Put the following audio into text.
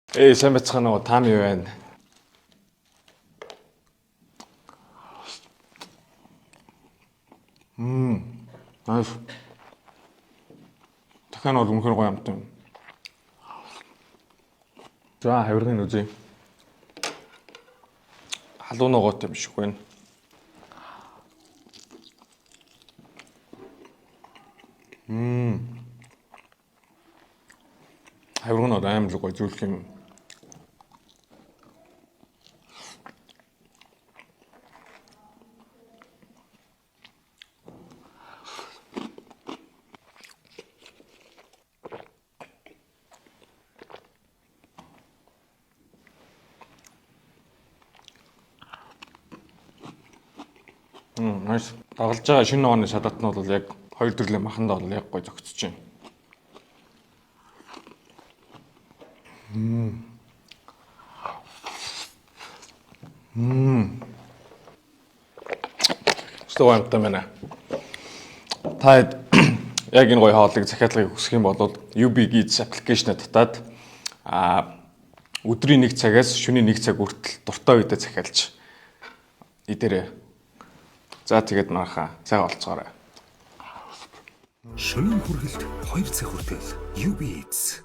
Сайн бацхан уу, таами юу байна? Nice. Дахиад бол үнэхээр гоё амт юм. За, хавиргын үзье. Халуун ногоотой юм шиг байна. Хавиргын бол амар л гоё зүйлх юм. Nice. Дагалж байгаа шинэ ногооны шалгалт нь бол яг хоёр төрлийн махандаа бол яг гоё зөгцөж байна. Стоо амттай байна. Та яг энэ гоё хоолыг захиалгыг хүсэх юм бол UB Eats аппликейшнээ татаад өдрийн 1 цагаас шөнийн 1 цаг хүртэл дуртай үедээ захиалж идээрэй. За тэгээд манайхаа цай олцгоорой. Шөнийн хүргэлт 2 цаг хүртэл UB Eats